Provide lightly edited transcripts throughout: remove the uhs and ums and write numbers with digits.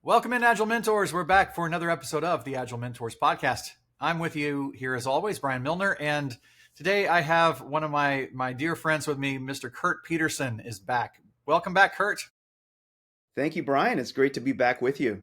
Welcome in, Agile Mentors. We're back for another episode of the Agile Mentors Podcast. I'm with you here as always, Brian Milner, and today I have one of my dear friends with me, Mr. Kert Peterson is back. Welcome back, Kert. Thank you, Brian. It's great to be back with you.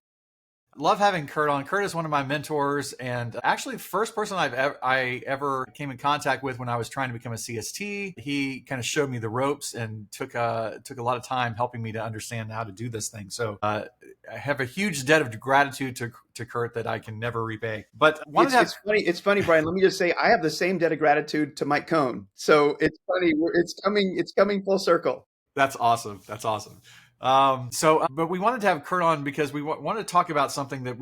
Love having Kert on. Kert is one of my mentors, and actually the first person I ever came in contact with when I was trying to become a CST. He kind of showed me the ropes and took a lot of time helping me to understand how to do this thing. So I have a huge debt of gratitude to Kert that I can never repay. But it's funny, Brian. Let me just say, I have the same debt of gratitude to Mike Cohn. So it's funny. It's coming full circle. That's awesome. That's awesome. But we wanted to have Kert on because we wanted to talk about something that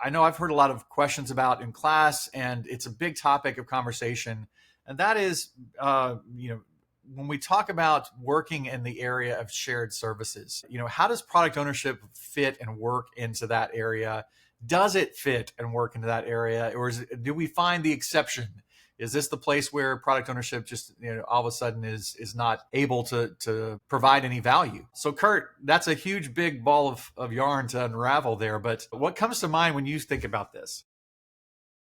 I know I've heard a lot of questions about in class, and it's a big topic of conversation. And that is, when we talk about working in the area of shared services, how does product ownership fit and work into that area? Does it fit and work into that area? Or do we find the exception? Is this the place where product ownership just all of a sudden is not able to provide any value? So Kert, that's a huge big ball of yarn to unravel there. But what comes to mind when you think about this?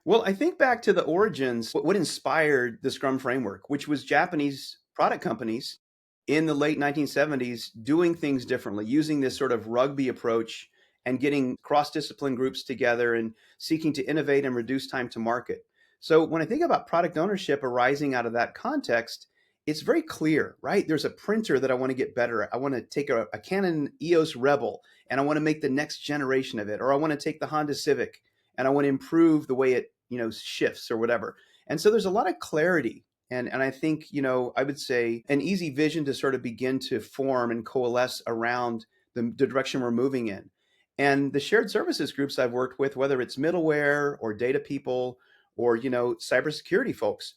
Well, I think back to the origins, what inspired the Scrum framework, which was Japanese product companies in the late 1970s doing things differently, using this sort of rugby approach and getting cross-discipline groups together and seeking to innovate and reduce time to market. So when I think about product ownership arising out of that context, it's very clear, right? There's a printer that I want to get better at. I want to take a Canon EOS Rebel and I want to make the next generation of it. Or I want to take the Honda Civic and I want to improve the way it, shifts or whatever. And so there's a lot of clarity. And I think, I would say an easy vision to sort of begin to form and coalesce around the direction we're moving in. And the shared services groups I've worked with, whether it's middleware or data people, or, cybersecurity folks,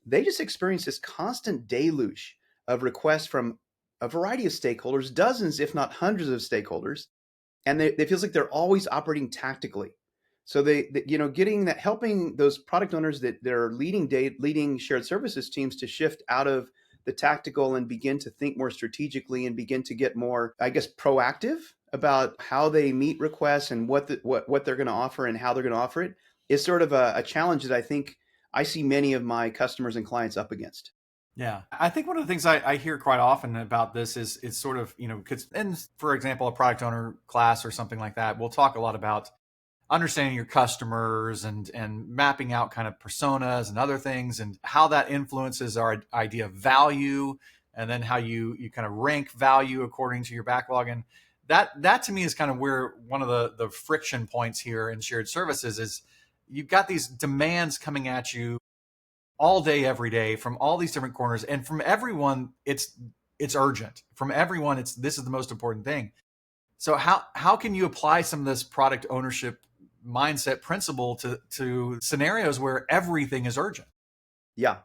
they just experience this constant deluge of requests from a variety of stakeholders, dozens, if not hundreds of stakeholders. And it feels like they're always operating tactically. So helping those product owners that are leading shared services teams to shift out of the tactical and begin to think more strategically and begin to get more, I guess, proactive about how they meet requests and what they're going to offer and how they're going to offer it is sort of a challenge that I think I see many of my customers and clients up against. Yeah, I think one of the things I hear quite often about this is sort of, because in, for example, a product owner class or something like that, we'll talk a lot about understanding your customers and mapping out kind of personas and other things and how that influences our idea of value and then how you kind of rank value according to your backlog. And that to me is kind of where one of the friction points here in shared services is. You've got these demands coming at you all day, every day from all these different corners. And from everyone, it's urgent. From everyone, this is the most important thing. So how can you apply some of this product ownership mindset principle to scenarios where everything is urgent? Yeah.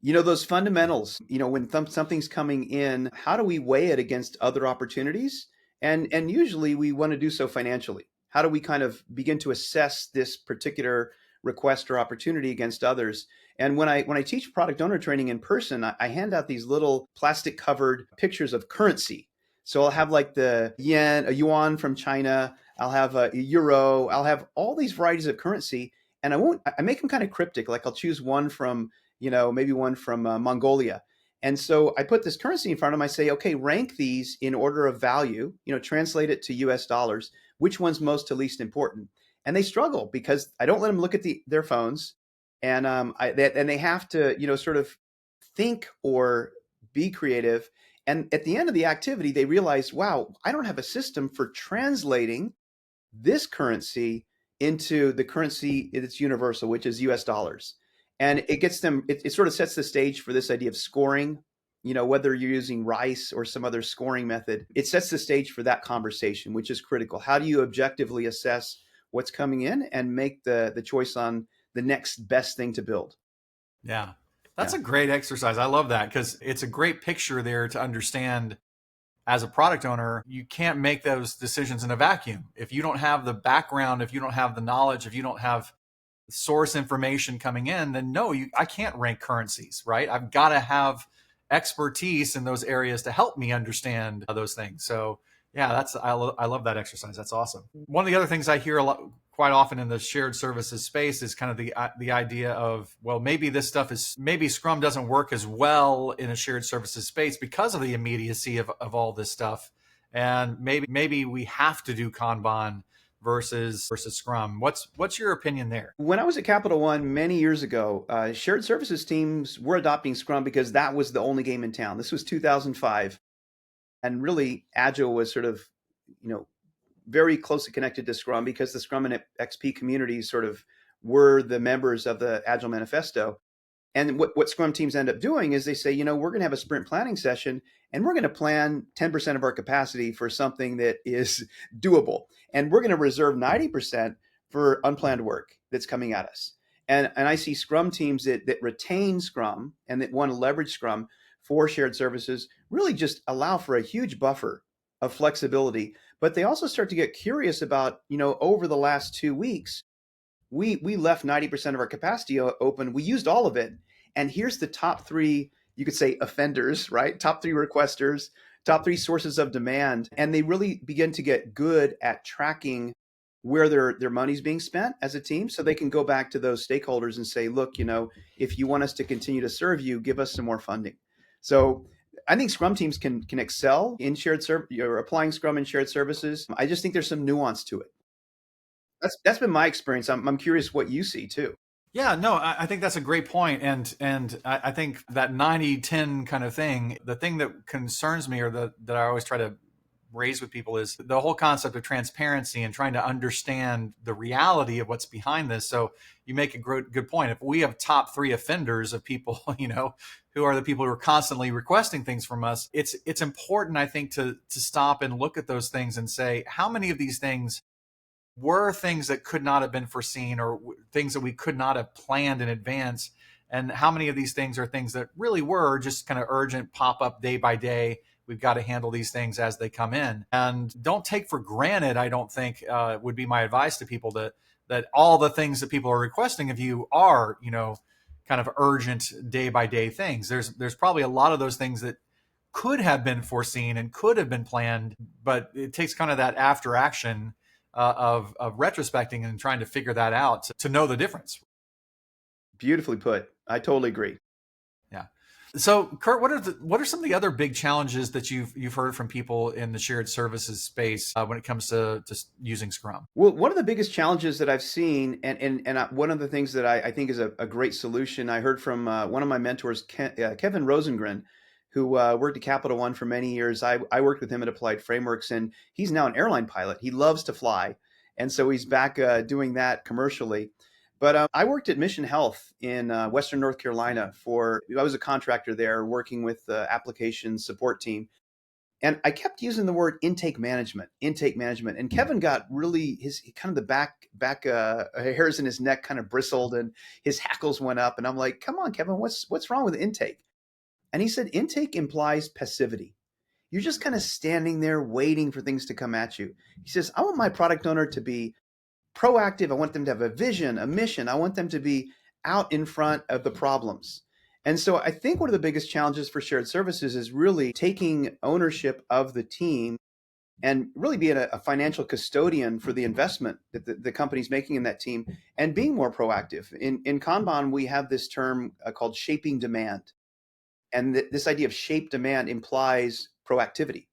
Those fundamentals, when something's coming in, how do we weigh it against other opportunities? And usually we want to do so financially. How do we kind of begin to assess this particular request or opportunity against others? And when I teach product owner training in person, I hand out these little plastic covered pictures of currency. So I'll have like the yen, a yuan from China. I'll have a euro. I'll have all these varieties of currency. And I make them kind of cryptic. Like I'll choose one from, maybe one from Mongolia. And so I put this currency in front of them. I say, okay, rank these in order of value, translate it to US dollars. Which one's most to least important? And they struggle because I don't let them look at their phones, and they have to sort of think or be creative. And at the end of the activity, they realize, wow, I don't have a system for translating this currency into the currency that's universal, which is US dollars. And it gets them. It sort of sets the stage for this idea of scoring. Whether you're using RICE or some other scoring method, it sets the stage for that conversation, which is critical. How do you objectively assess what's coming in and make the choice on the next best thing to build? Yeah, that's a great exercise. I love that because it's a great picture there to understand as a product owner, you can't make those decisions in a vacuum. If you don't have the background, if you don't have the knowledge, if you don't have source information coming in, then no, I can't rank currencies, right? I've got to have expertise in those areas to help me understand those things. So Yeah, I love that exercise. That's awesome. One of the other things I hear a lot, quite often in the shared services space, is kind of the idea of, well, maybe this stuff is, maybe Scrum doesn't work as well in a shared services space because of the immediacy of all this stuff, and maybe we have to do Kanban versus Scrum. What's your opinion there? When I was at Capital One many years ago, shared services teams were adopting Scrum because that was the only game in town. This was 2005. And really, Agile was sort of, you know, very closely connected to Scrum because the Scrum and XP communities sort of were the members of the Agile Manifesto. And what Scrum teams end up doing is they say, we're going to have a sprint planning session and we're going to plan 10% of our capacity for something that is doable. And we're going to reserve 90% for unplanned work that's coming at us. And I see Scrum teams that retain Scrum and that want to leverage Scrum for shared services really just allow for a huge buffer of flexibility. But they also start to get curious about, over the last 2 weeks, we left 90% of our capacity open. We used all of it. And here's the top three, you could say, offenders, right? Top three requesters, top three sources of demand. And they really begin to get good at tracking where their money's being spent as a team. So they can go back to those stakeholders and say, look, if you want us to continue to serve you, give us some more funding. So I think Scrum teams can excel in shared service, applying Scrum in shared services. I just think there's some nuance to it. That's been my experience. I'm curious what you see too. Yeah, no, I think that's a great point. And I think that 90-10 kind of thing, the thing that concerns me, or that I always try to raise with people, is the whole concept of transparency and trying to understand the reality of what's behind this. So you make a good point. If we have top three offenders of people, who are the people who are constantly requesting things from us, it's important, I think, to stop and look at those things and say, how many of these things were things that could not have been foreseen, or things that we could not have planned in advance, and how many of these things are things that really were just kind of urgent, pop up day by day. We've got to handle these things as they come in, and don't take for granted, I don't think, would be my advice to people, that all the things that people are requesting of you are, kind of urgent day by day things. There's probably a lot of those things that could have been foreseen and could have been planned, but it takes kind of that after action of retrospecting and trying to figure that out to know the difference. Beautifully put. I totally agree. Yeah. So, Kert, what are some of the other big challenges that you've heard from people in the shared services space when it comes to using Scrum? Well, one of the biggest challenges that I've seen, and one of the things that I think is a great solution, I heard from one of my mentors, Kevin Rosengren, who worked at Capital One for many years. I worked with him at Applied Frameworks, and he's now an airline pilot. He loves to fly. And so he's back doing that commercially. But I worked at Mission Health in Western North Carolina I was a contractor there working with the application support team. And I kept using the word intake management. And Kevin got really his kind of the back hairs in his neck kind of bristled and his hackles went up. And I'm like, come on, Kevin, what's wrong with intake? And he said, intake implies passivity. You're just kind of standing there waiting for things to come at you. He says, I want my product owner to be proactive. I want them to have a vision, a mission. I want them to be out in front of the problems. And so I think one of the biggest challenges for shared services is really taking ownership of the team and really being a financial custodian for the investment that the company's making in that team and being more proactive. In Kanban, we have this term called shaping demand. And this idea of shape demand implies proactivity.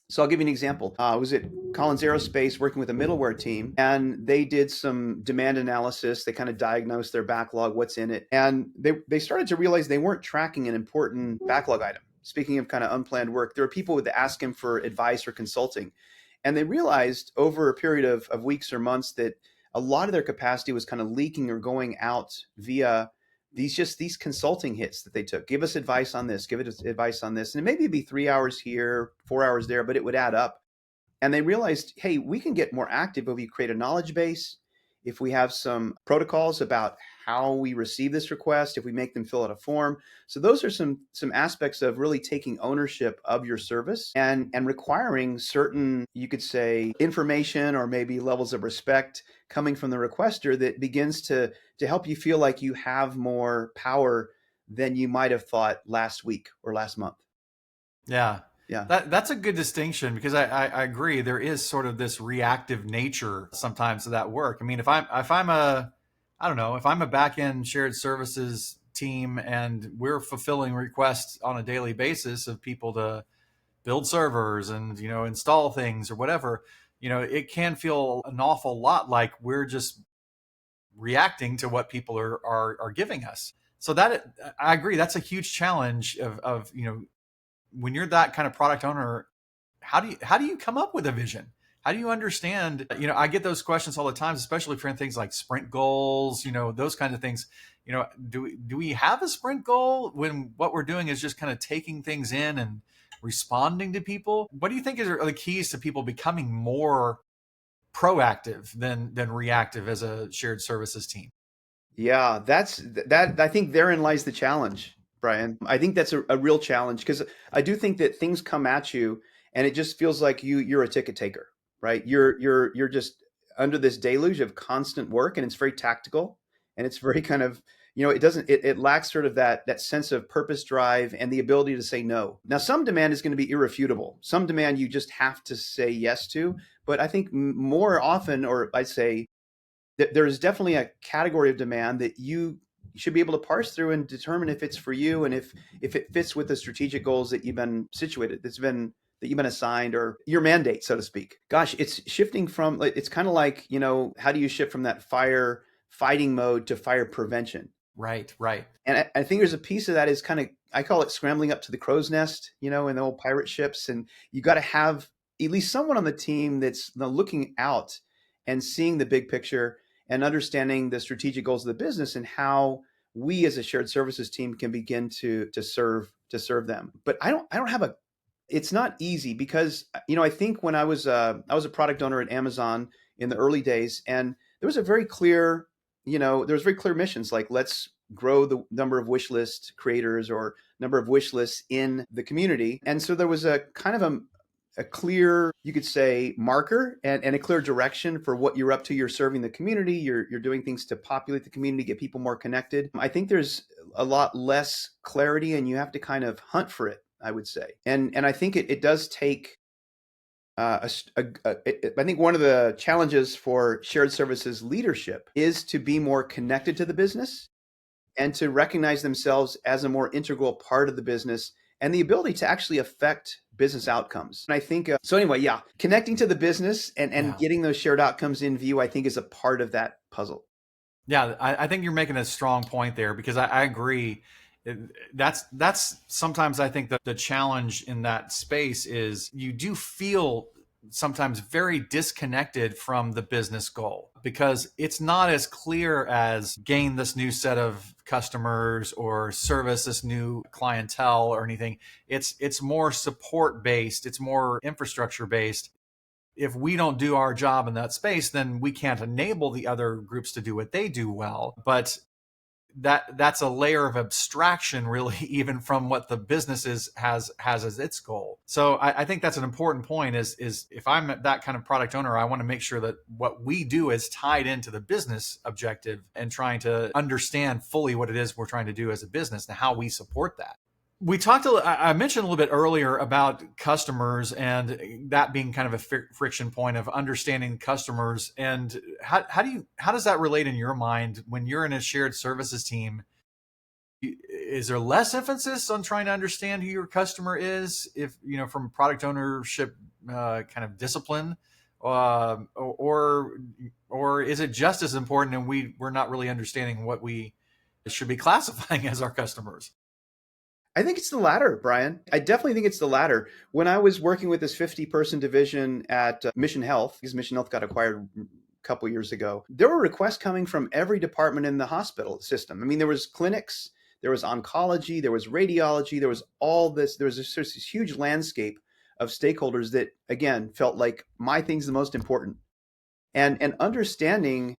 So I'll give you an example. I was at Collins Aerospace working with a middleware team, and they did some demand analysis. They kind of diagnosed their backlog, what's in it. And they started to realize they weren't tracking an important backlog item. Speaking of kind of unplanned work, there were people that ask him for advice or consulting. And they realized over a period of weeks or months that a lot of their capacity was kind of leaking or going out via these consulting hits that they took. Give us advice on this, give us advice on this. And maybe it'd be 3 hours here, 4 hours there, but it would add up. And they realized, hey, we can get more active if we create a knowledge base, if we have some protocols about how we receive this request, if we make them fill out a form. So those are some aspects of really taking ownership of your service and requiring certain, you could say, information or maybe levels of respect coming from the requester that begins to help you feel like you have more power than you might have thought last week or last month. Yeah. Yeah. That's a good distinction, because I agree there is sort of this reactive nature sometimes to that work. I mean, if I'm a, I don't know, if I'm a back end shared services team and we're fulfilling requests on a daily basis of people to build servers and, install things or whatever, it can feel an awful lot like we're just reacting to what people are giving us. So that, I agree, that's a huge challenge of when you're that kind of product owner. How do you come up with a vision? How do you understand? I get those questions all the time, especially for things like sprint goals, those kinds of things. Do we have a sprint goal when what we're doing is just kind of taking things in and responding to people? What do you think are the keys to people becoming more proactive than reactive as a shared services team? Yeah, that. I think therein lies the challenge, Brian. I think that's a real challenge because I do think that things come at you and it just feels like you're a ticket taker, right? You're just under this deluge of constant work and it's very tactical and it's very kind of, it doesn't it lacks sort of that sense of purpose drive and the ability to say no. Now, some demand is going to be irrefutable. Some demand you just have to say yes to, but I think more often, or I'd say there is definitely a category of demand that you should be able to parse through and determine if it's for you and if it fits with the strategic goals that you've been that you've been assigned or your mandate, so to speak. Gosh, it's shifting from it's kind of like, how do you shift from that fire fighting mode to fire prevention? Right, right. And I think there's a piece of that is kind of, I call it scrambling up to the crow's nest, in the old pirate ships. And you got to have at least someone on the team that's looking out and seeing the big picture and understanding the strategic goals of the business and how we as a shared services team can begin to serve them. But I don't have a, it's not easy because, I think when I was a product owner at Amazon in the early days, and there was a very clear, there was very clear missions like let's grow the number of wish list creators or number of wish lists in the community. And so there was a kind of a clear, you could say, marker and a clear direction for what you're up to. You're serving the community. You're doing things to populate the community, get people more connected. I think there's a lot less clarity and you have to kind of hunt for it, I would say. And I think it does take I think one of the challenges for shared services leadership is to be more connected to the business and to recognize themselves as a more integral part of the business and the ability to actually affect business outcomes. And I think, so anyway, yeah, connecting to the business and Yeah. getting those shared outcomes in view, I think is a part of that puzzle. Yeah, I think you're making a strong point there, because I agree. That's sometimes I think that the challenge in that space is you do feel sometimes very disconnected from the business goal, because it's not as clear as gain this new set of customers or service this new clientele or anything. It's more support based, it's more infrastructure based. If we don't do our job in that space, then we can't enable the other groups to do what they do well. But that's a layer of abstraction, really, even from what the business has as its goal. So I think that's an important point. Is if I'm that kind of product owner, I want to make sure that what we do is tied into the business objective and trying to understand fully what it is we're trying to do as a business and how we support that. We talked. I mentioned a little bit earlier about customers and that being kind of a friction point of understanding customers. And how does that relate in your mind when you're in a shared services team? Is there less emphasis on trying to understand who your customer is, if from product ownership kind of discipline, or is it just as important and we're not really understanding what we should be classifying as our customers? I think it's the latter, Brian. I definitely think it's the latter. When I was working with this 50-person division at Mission Health, because Mission Health got acquired a couple years ago, there were requests coming from every department in the hospital system. I mean, there was clinics, there was oncology, there was radiology, there was all this. There was this huge landscape of stakeholders that, again, felt like my thing's the most important. And understanding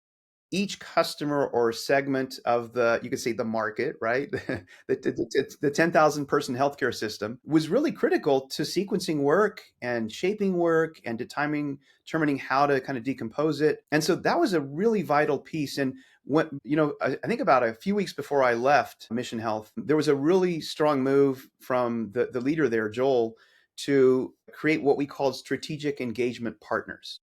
each customer or segment of you could say the market, right? The 10,000 person healthcare system was really critical to sequencing work and shaping work and determining how to kind of decompose it. And so that was a really vital piece. And when, I think about a few weeks before I left Mission Health, there was a really strong move from the leader there, Joel, to create what we called strategic engagement partners,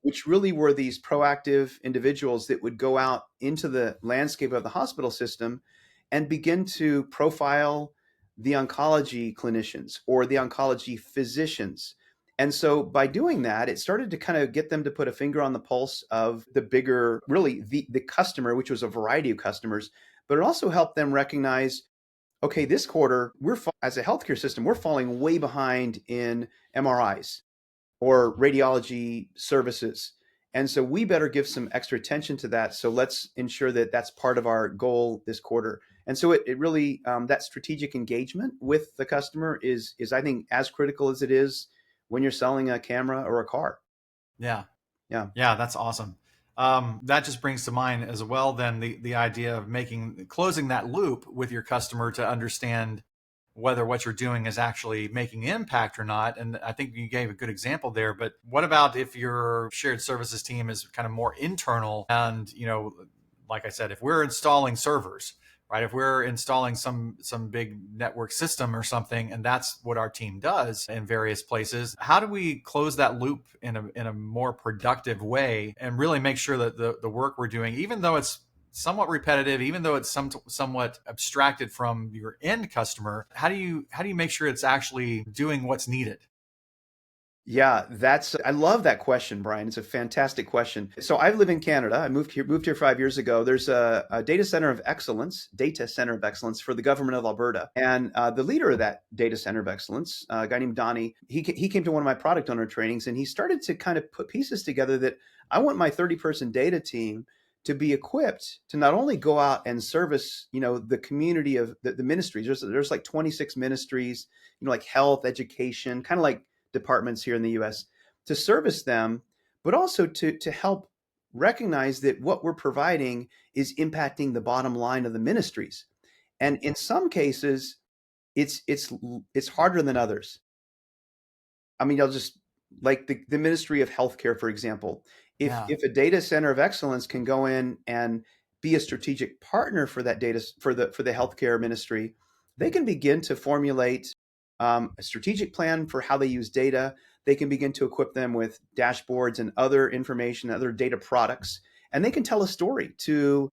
which really were these proactive individuals that would go out into the landscape of the hospital system and begin to profile the oncology clinicians or the oncology physicians. And so by doing that, it started to kind of get them to put a finger on the pulse of the bigger, really the customer, which was a variety of customers, but it also helped them recognize, okay, this quarter, as a healthcare system, we're falling way behind in MRIs or radiology services. And so we better give some extra attention to that. So let's ensure that that's part of our goal this quarter. And so it really, that strategic engagement with the customer is I think as critical as it is when you're selling a camera or a car. Yeah. Yeah. Yeah, that's awesome. That just brings to mind as well, then the idea of closing that loop with your customer to understand whether what you're doing is actually making impact or not. And I think you gave a good example there, but what about if your shared services team is kind of more internal and, like I said, if we're installing servers, right? If we're installing some big network system or something, and that's what our team does in various places, how do we close that loop in a more productive way and really make sure that the work we're doing, even though it's somewhat repetitive, even though it's somewhat abstracted from your end customer, how do you make sure it's actually doing what's needed? Yeah, I love that question, Brian. It's a fantastic question. So I live in Canada. I moved here 5 years ago. There's a data center of excellence for the government of Alberta. And the leader of that data center of excellence, a guy named Donnie, he came to one of my product owner trainings and he started to kind of put pieces together that I want my 30-person data team to be equipped to not only go out and service, the community of the ministries. There's like 26 ministries, like health, education, kind of like departments here in the US, to service them, but also to help recognize that what we're providing is impacting the bottom line of the ministries. And in some cases, it's harder than others. I mean, I'll just like the Ministry of Healthcare, for example. If a data center of excellence can go in and be a strategic partner for that data for the healthcare ministry, they can begin to formulate a strategic plan for how they use data. They can begin to equip them with dashboards and other information, other data products, and they can tell a story to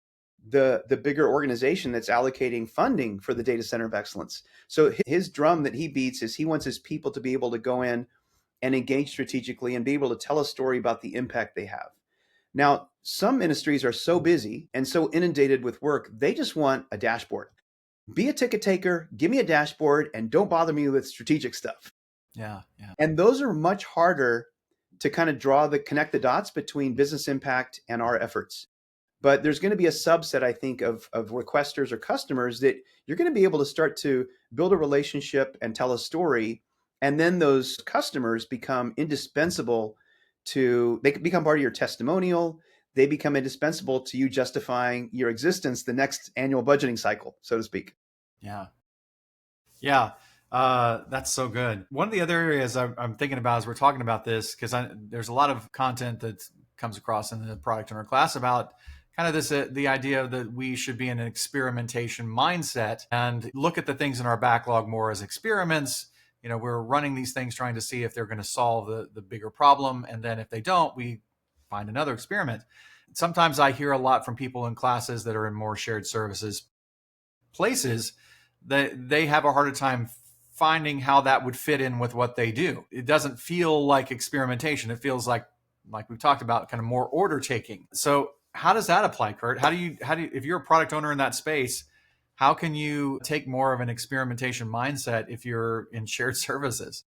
the bigger organization that's allocating funding for the data center of excellence. So his drum that he beats is he wants his people to be able to go in and engage strategically and be able to tell a story about the impact they have. Now, some ministries are so busy and so inundated with work, they just want a dashboard. Be a ticket taker, give me a dashboard, and don't bother me with strategic stuff. Yeah. And those are much harder to kind of connect the dots between business impact and our efforts. But there's going to be a subset, I think, of requesters or customers that you're going to be able to start to build a relationship and tell a story. And then those customers become indispensable they can become part of your testimonial. They become indispensable to you justifying your existence the next annual budgeting cycle, so to speak. Yeah. That's so good. One of the other areas I'm thinking about as we're talking about this, because there's a lot of content that comes across in the product owner class about kind of this, the idea that we should be in an experimentation mindset and look at the things in our backlog more as experiments. We're running these things trying to see if they're going to solve the bigger problem. And then if they don't, we find another experiment. Sometimes I hear a lot from people in classes that are in more shared services places that they have a harder time finding how that would fit in with what they do. It doesn't feel like experimentation. It feels like we've talked about, kind of more order taking. So how does that apply, Kert? How do you, if you're a product owner in that space, how can you take more of an experimentation mindset if you're in shared services?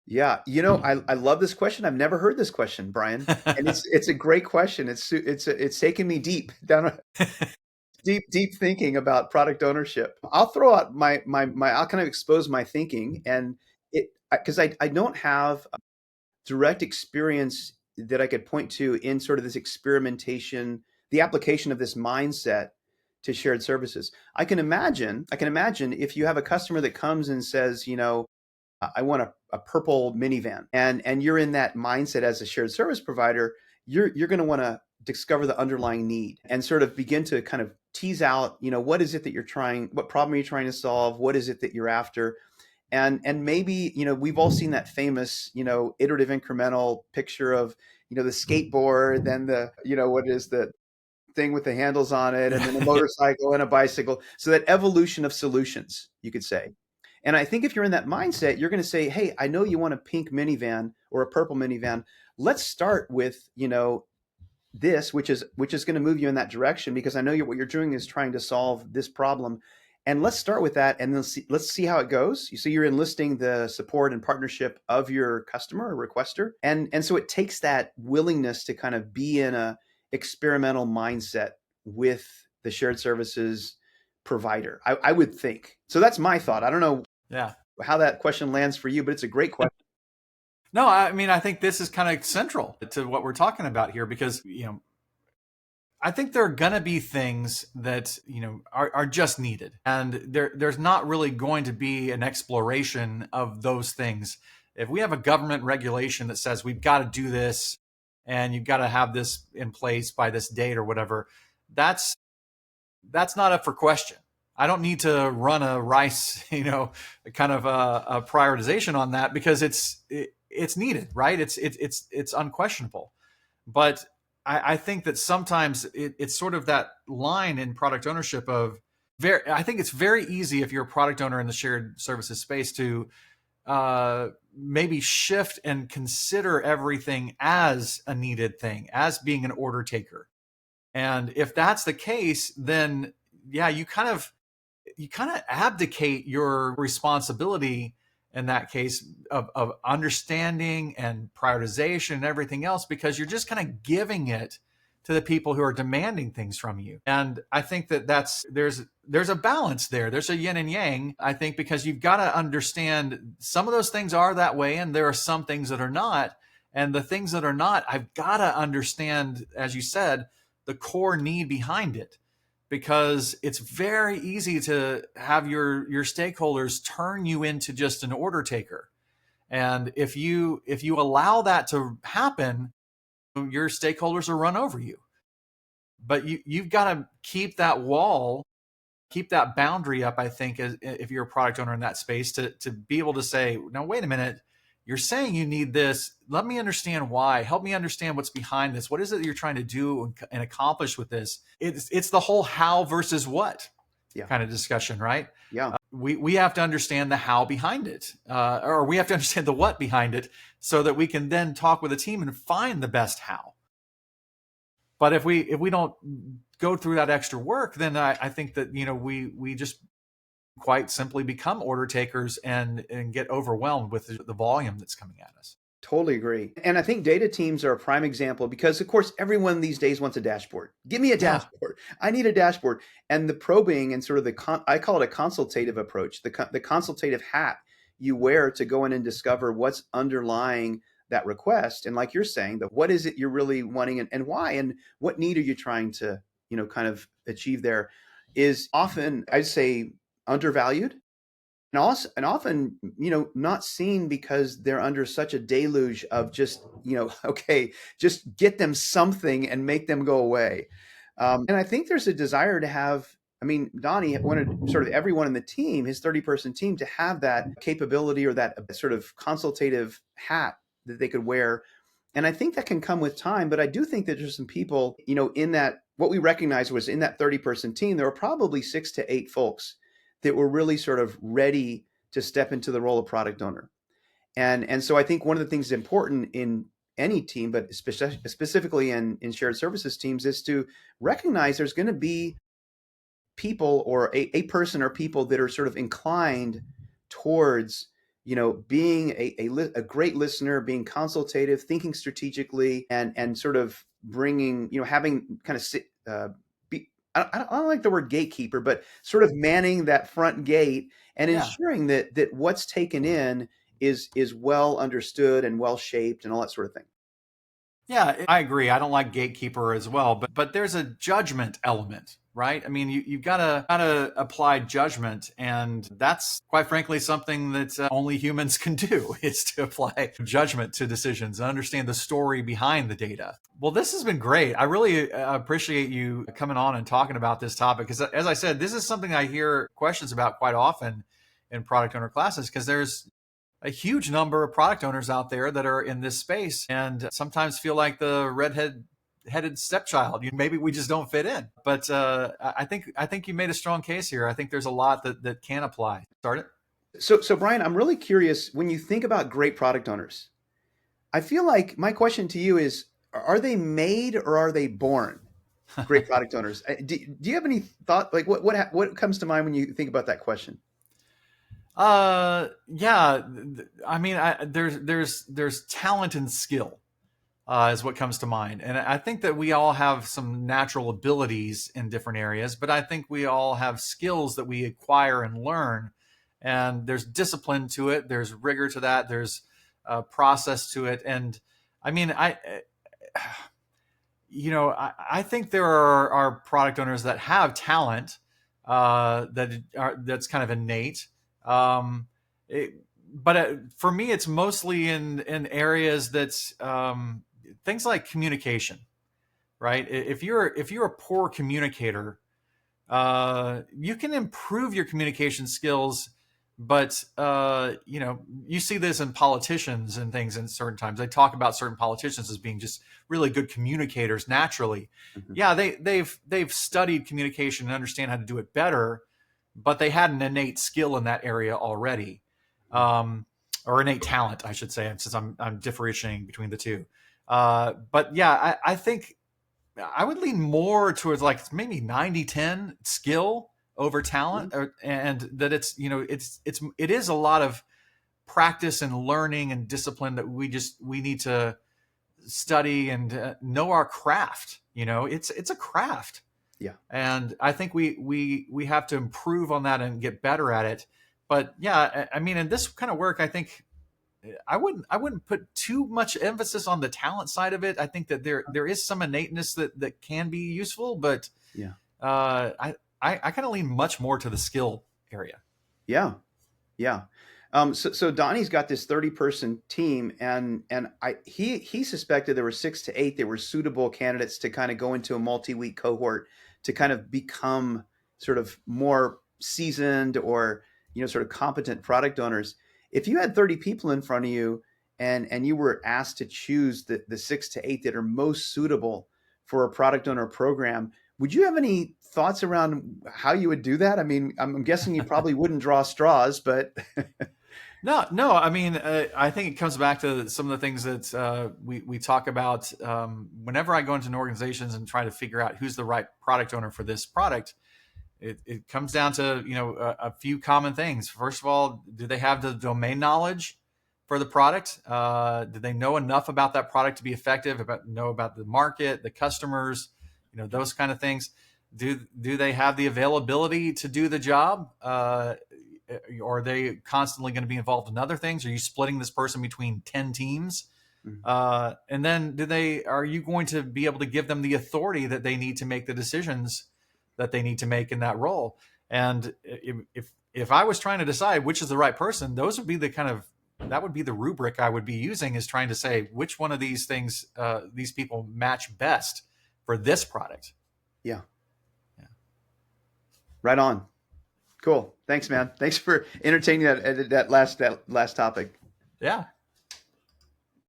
Yeah, I love this question. I've never heard this question, Brian, and it's a great question. It's taken me deep down deep thinking about product ownership. I'll throw out I'll kind of expose my thinking, and because I don't have direct experience that I could point to in sort of this experimentation, the application of this mindset to shared services. I can imagine if you have a customer that comes and says, I want a purple minivan, and you're in that mindset as a shared service provider, you're going to want to discover the underlying need and sort of begin to kind of tease out, what is it that what problem are you trying to solve? What is it that you're after? And maybe, we've all seen that famous, iterative incremental picture of, the skateboard, then the, what is the thing with the handles on it, and then a motorcycle and a bicycle. So that evolution of solutions, you could say. And I think if you're in that mindset, you're going to say, hey, I know you want a pink minivan or a purple minivan. Let's start with, this, which is going to move you in that direction, because I know what you're doing is trying to solve this problem. And let's start with that, and then let's see how it goes. So you're enlisting the support and partnership of your customer or requester. And so it takes that willingness to kind of be in a experimental mindset with the shared services provider, I would think. So that's my thought. I don't know how that question lands for you, but it's a great question. No, I mean, I think this is kind of central to what we're talking about here, because, I think there are going to be things that, are just needed. And there's not really going to be an exploration of those things. If we have a government regulation that says we've got to do this and you've got to have this in place by this date or whatever, that's not up for question. I don't need to run a RICE, kind of a prioritization on that, because it's needed, right? It's unquestionable. But I think that sometimes it's sort of that line in product ownership of I think it's very easy if you're a product owner in the shared services space to maybe shift and consider everything as a needed thing, as being an order taker. And if that's the case, then you kind of abdicate your responsibility in that case of understanding and prioritization and everything else, because you're just kind of giving it to the people who are demanding things from you. And I think that there's a balance there. There's a yin and yang, I think, because you've got to understand some of those things are that way, and there are some things that are not. And the things that are not, I've got to understand, as you said, the core need behind it. Because it's very easy to have your stakeholders turn you into just an order taker. And if you allow that to happen, your stakeholders will run over you. But you've got to keep that wall, keep that boundary up, I think, if you're a product owner in that space, to be able to say, now, wait a minute, you're saying you need this. Let me understand why. Help me understand what's behind this. What is it you're trying to do and accomplish with this? It's the whole how versus what kind of discussion, right? Yeah. We have to understand the how behind it, or we have to understand the what behind it, so that we can then talk with a team and find the best how. But if we don't go through that extra work, then I think that we just quite simply become order takers and get overwhelmed with the volume that's coming at us. Totally agree. And I think data teams are a prime example, because of course, everyone these days wants a dashboard. Give me a dashboard. I need a dashboard. And the probing and sort of I call it a consultative approach, the consultative hat you wear to go in and discover what's underlying that request. And like you're saying, what is it you're really wanting and why, and what need are you trying to, kind of achieve there, is often, I'd say, undervalued, and often, not seen, because they're under such a deluge of just, okay, just get them something and make them go away. And I think there's a desire to have, Donnie wanted sort of everyone in the team, his 30-person team, to have that capability or that sort of consultative hat that they could wear. And I think that can come with time, but I do think that there's some people, in that, what we recognized was in that 30-person team, there were probably 6 to 8 folks that were really sort of ready to step into the role of product owner. And so I think one of the things that's important in any team, but specifically in shared services teams, is to recognize there's going to be people, or a person or people, that are sort of inclined towards, being a great listener, being consultative, thinking strategically, and sort of bringing, having kind of I don't like the word gatekeeper, but sort of manning that front gate and ensuring that what's taken in is well understood and well shaped and all that sort of thing. Yeah, I agree. I don't like gatekeeper as well, but there's a judgment element, right? I mean, you've got to apply judgment, and that's, quite frankly, something that only humans can do, is to apply judgment to decisions and understand the story behind the data. Well, this has been great. I really appreciate you coming on and talking about this topic, because, as I said, this is something I hear questions about quite often in product owner classes, because there's a huge number of product owners out there that are in this space and sometimes feel like the headed stepchild. Maybe we just don't fit in. But I think you made a strong case here. I think there's a lot that can apply. Start it. So Brian, I'm really curious, when you think about great product owners, I feel like my question to you is, are they made or are they born great product owners? Do you have any thought, like what comes to mind when you think about that question? Yeah. I mean, there's talent and skill, is what comes to mind. And I think that we all have some natural abilities in different areas, but I think we all have skills that we acquire and learn. And there's discipline to it. There's rigor to that. There's process to it. And I mean, I think there are product owners that have talent that's kind of innate. But for me, it's mostly in areas that's things like communication, right? If you're a poor communicator, you can improve your communication skills, but you see this in politicians and things. In certain times, they talk about certain politicians as being just really good communicators naturally. Mm-hmm. Yeah, they've studied communication and understand how to do it better, but they had an innate skill in that area already, or innate talent, I should say, since I'm differentiating between the two. But yeah, I think I would lean more towards like maybe 90-10 skill over talent, and that it is a lot of practice and learning and discipline that we need to study and know our craft. It's a craft. Yeah. And I think we have to improve on that and get better at it. But yeah, I mean, in this kind of work, I think I wouldn't put too much emphasis on the talent side of it. I think that there is some innateness that can be useful, but yeah, I kind of lean much more to the skill area. Yeah. Yeah. So Donnie's got this 30-person team, and he suspected there were 6 to 8 that were suitable candidates to kind of go into a multi-week cohort to kind of become sort of more seasoned or sort of competent product owners. If you had 30 people in front of you and you were asked to choose the 6 to 8 that are most suitable for a product owner program, would you have any thoughts around how you would do that? I mean, I'm guessing you probably wouldn't draw straws, but No. I mean, I think it comes back to some of the things that we talk about whenever I go into organizations and try to figure out who's the right product owner for this product. It comes down to a few common things. First of all, do they have the domain knowledge for the product? Do they know enough about that product to be effective? Know about the market, the customers, those kind of things. Do they have the availability to do the job? Or are they constantly going to be involved in other things? Are you splitting this person between 10 teams? Mm-hmm. And then are you going to be able to give them the authority that they need to make the decisions that they need to make in that role? And if I was trying to decide which is the right person, that would be the rubric I would be using, is trying to say which one of these things, these people match best for this product. Yeah. Right on. Cool. Thanks, man. Thanks for entertaining that last topic. Yeah.